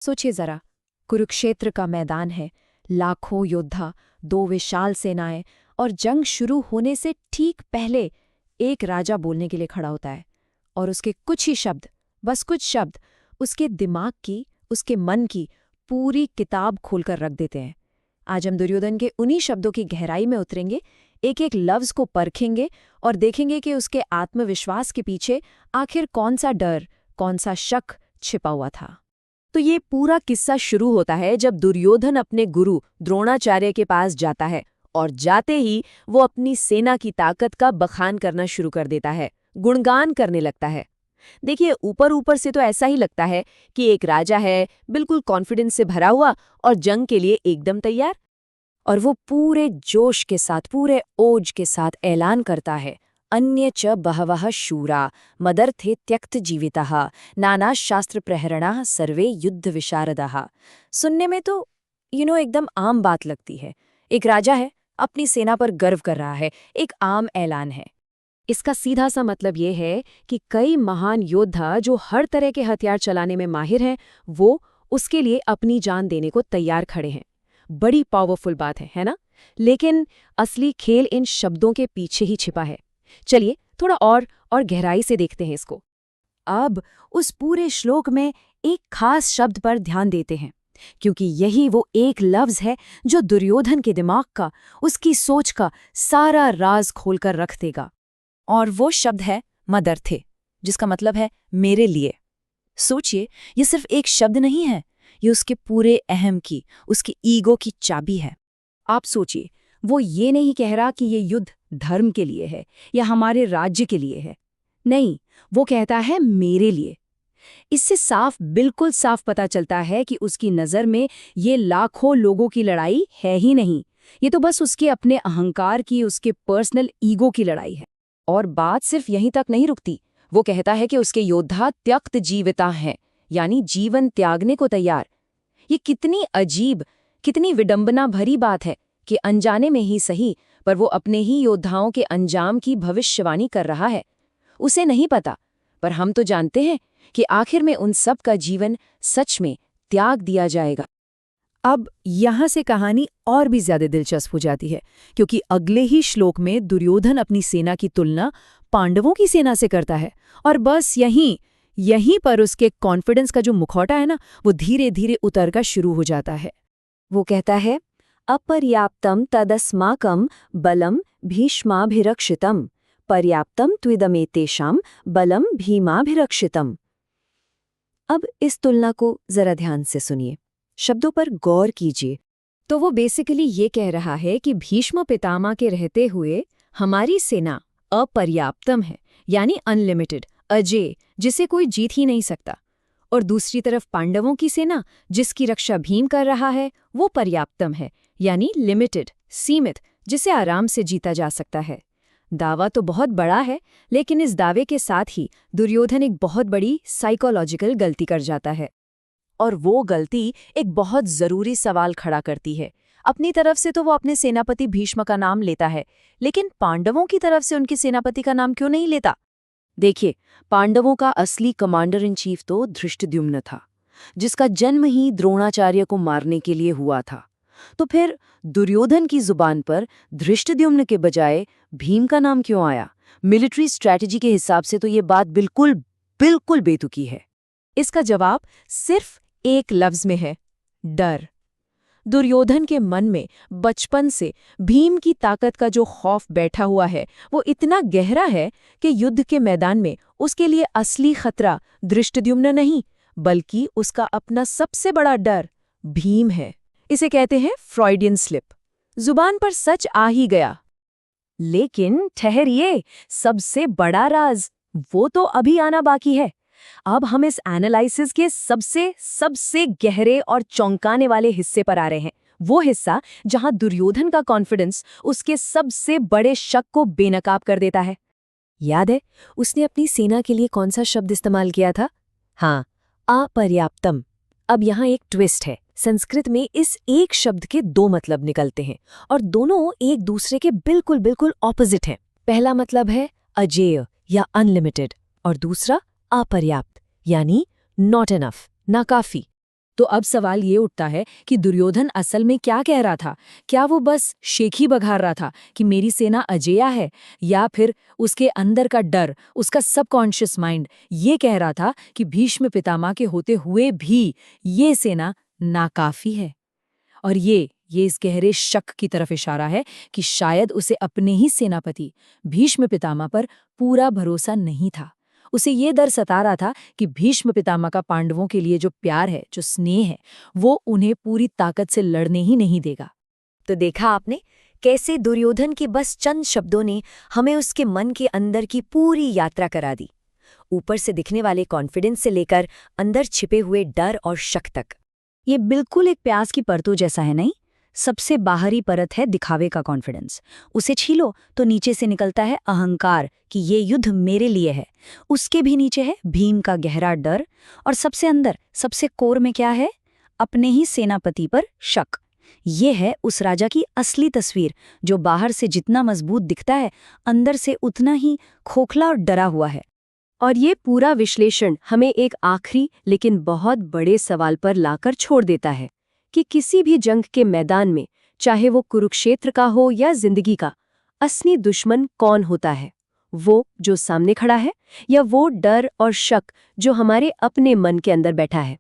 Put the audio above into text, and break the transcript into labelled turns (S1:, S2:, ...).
S1: सोचिए जरा, कुरुक्षेत्र का मैदान है, लाखों योद्धा, दो विशाल सेनाएं, और जंग शुरू होने से ठीक पहले एक राजा बोलने के लिए खड़ा होता है। और उसके कुछ ही शब्द, बस कुछ शब्द, उसके दिमाग की, उसके मन की पूरी किताब खोलकर रख देते हैं। आज हम दुर्योधन के उन्हीं शब्दों की गहराई में उतरेंगे, एक एक लफ्ज को परखेंगे और देखेंगे कि उसके आत्मविश्वास के पीछे आखिर कौन सा डर, कौन सा शक छिपा हुआ था। तो ये पूरा किस्सा शुरू होता है जब दुर्योधन अपने गुरु द्रोणाचार्य के पास जाता है, और जाते ही वो अपनी सेना की ताकत का बखान करना शुरू कर देता है, गुणगान करने लगता है। देखिए, ऊपर ऊपर से तो ऐसा ही लगता है कि एक राजा है, बिल्कुल कॉन्फिडेंस से भरा हुआ और जंग के लिए एकदम तैयार। और वो पूरे जोश के साथ, पूरे ओज के साथ ऐलान करता है, अन्य च बहवः शूरा मदर्थे त्यक्त जीवितः नाना शास्त्र प्रहरणाः सर्वे युद्ध विशारदाः। सुनने में तो एकदम आम बात लगती है। एक राजा है, अपनी सेना पर गर्व कर रहा है, एक आम ऐलान है। इसका सीधा सा मतलब ये है कि कई महान योद्धा जो हर तरह के हथियार चलाने में माहिर हैं, वो उसके लिए अपनी जान देने को तैयार खड़े हैं। बड़ी पावरफुल बात है ना? लेकिन असली खेल इन शब्दों के पीछे ही छिपा है। चलिए थोड़ा और गहराई से देखते हैं इसको। अब उस पूरे श्लोक में एक खास शब्द पर ध्यान देते हैं, क्योंकि यही वो एक लफ्ज है जो दुर्योधन के दिमाग का, उसकी सोच का सारा राज खोलकर रख देगा। और वो शब्द है मदर्थे, जिसका मतलब है मेरे लिए। सोचिए, ये सिर्फ एक शब्द नहीं है, ये उसके पूरे अहम की, उसकी ईगो की चाबी है। आप सोचिए, वो ये नहीं कह रहा कि ये युद्ध धर्म के लिए है या हमारे राज्य के लिए है। नहीं, वो कहता है मेरे लिए। इससे साफ, बिल्कुल साफ पता चलता है कि उसकी नज़र में ये लाखों लोगों की लड़ाई है ही नहीं, ये तो बस उसके अपने अहंकार की, उसके पर्सनल ईगो की लड़ाई है। और बात सिर्फ यहीं तक नहीं रुकती। वो कहता है कि उसके योद्धा त्यक्त जीविता हैं, यानी जीवन त्यागने को तैयार। ये कितनी अजीब, कितनी विडंबना भरी बात है कि अनजाने में ही सही, पर वो अपने ही योद्धाओं के अंजाम की भविष्यवाणी कर रहा है। उसे नहीं पता, पर हम तो जानते हैं कि आखिर में उन सब का जीवन सच में त्याग दिया जाएगा। अब यहाँ से कहानी और भी ज्यादा दिलचस्प हो जाती है, क्योंकि अगले ही श्लोक में दुर्योधन अपनी सेना की तुलना पांडवों की सेना से करता है। और बस यहीं पर उसके कॉन्फिडेंस का जो मुखौटा है ना, वो धीरे धीरे उतरना शुरू हो जाता है। वो कहता है, अपर्याप्तम तदस्माकं बलम भीष्माभिरक्षितम पर्याप्तम त्विदमेतेषां बलम भीमाभिरक्षितम। अब इस तुलना को जरा ध्यान से सुनिए, शब्दों पर गौर कीजिए। तो वो बेसिकली ये कह रहा है कि भीष्म पितामह के रहते हुए हमारी सेना अपर्याप्तम है, यानी अनलिमिटेड, अजेय, जिसे कोई जीत ही नहीं सकता। और दूसरी तरफ पांडवों की सेना, जिसकी रक्षा भीम कर रहा है, वो पर्याप्तम है, यानी लिमिटेड, सीमित, जिसे आराम से जीता जा सकता है। दावा तो बहुत बड़ा है, लेकिन इस दावे के साथ ही दुर्योधन एक बहुत बड़ी साइकोलॉजिकल गलती कर जाता है। और वो गलती एक बहुत जरूरी सवाल खड़ा करती है। अपनी तरफ से तो वो अपने सेनापति भीष्म का नाम लेता है, लेकिन पांडवों की तरफ से उनके सेनापति का नाम क्यों नहीं लेता? देखिए, पांडवों का असली कमांडर इन चीफ तो धृष्टद्युम्न था, जिसका जन्म ही द्रोणाचार्य को मारने के लिए हुआ था। तो फिर दुर्योधन की जुबान पर धृष्टद्युम्न के बजाय भीम का नाम क्यों आया? मिलिट्री स्ट्रैटेजी के हिसाब से तो ये बात बिल्कुल बिल्कुल बेतुकी है। इसका जवाब सिर्फ एक लफ्ज में है, डर। दुर्योधन के मन में बचपन से भीम की ताकत का जो खौफ बैठा हुआ है, वो इतना गहरा है कि युद्ध के मैदान में उसके लिए असली खतरा धृष्टद्युम्न नहीं, बल्कि उसका अपना सबसे बड़ा डर भीम है। इसे कहते हैं फ्रॉइडियन स्लिप। जुबान पर सच आ ही गया, लेकिन ठहरिए, सबसे बड़ा राज वो तो अभी आना बाकी है। अब हम इस एनालिसिस के सबसे गहरे और चौंकाने वाले हिस्से पर आ रहे हैं। वो हिस्सा जहां दुर्योधन का कॉन्फिडेंस उसके सबसे बड़े शक को बेनकाब कर देता है। याद है उसने अपनी सेना के लिए कौन सा शब्द इस्तेमाल किया था? हाँ, अपर्याप्तम। अब यहाँ एक ट्विस्ट है। संस्कृत में इस एक शब्द के दो मतलब निकलते हैं, और दोनों एक दूसरे के बिल्कुल बिल्कुल ऑपोजिट हैं। पहला मतलब है अजेय या अनलिमिटेड, और दूसरा अपर्याप्त, यानी नॉट इनफ, नाकाफी।
S2: तो अब सवाल ये उठता है कि दुर्योधन असल में क्या कह रहा था? क्या वो बस शेखी बघार रहा था कि मेरी सेना अजेया है, या फिर उसके अंदर का डर, उसका सबकॉन्शियस माइंड ये कह रहा था कि भीष्म पितामह के होते हुए भी ये सेना नाकाफी है? और ये इस गहरे शक की तरफ इशारा है कि शायद उसे अपने ही सेनापति भीष्म पितामह पर पूरा भरोसा नहीं था। उसे ये डर सता रहा था कि भीष्म पितामह का पांडवों के लिए जो प्यार है, जो स्नेह है, वो उन्हें पूरी ताकत से लड़ने ही नहीं देगा।
S1: तो देखा आपने कैसे दुर्योधन के बस चंद शब्दों ने हमें उसके मन के अंदर की पूरी यात्रा करा दी, ऊपर से दिखने वाले कॉन्फिडेंस से लेकर अंदर छिपे हुए डर और शक तक।
S2: ये बिल्कुल एक प्याज की परतों जैसा है, नहीं? सबसे बाहरी परत है दिखावे का कॉन्फिडेंस, उसे छीलो तो नीचे से निकलता है अहंकार कि ये युद्ध मेरे लिए है। उसके भी नीचे है भीम का गहरा डर, और सबसे अंदर, सबसे कोर में क्या है? अपने ही सेनापति पर शक। ये है उस राजा की असली तस्वीर, जो बाहर से जितना मजबूत दिखता है, अंदर से उतना ही खोखला और डरा हुआ है।
S1: और ये पूरा विश्लेषण हमें एक आखिरी लेकिन बहुत बड़े सवाल पर लाकर छोड़ देता है कि किसी भी जंग के मैदान में, चाहे वो कुरुक्षेत्र का हो या जिंदगी का, असली दुश्मन कौन होता है? वो जो सामने खड़ा है, या वो डर और शक जो हमारे अपने मन के अंदर बैठा है?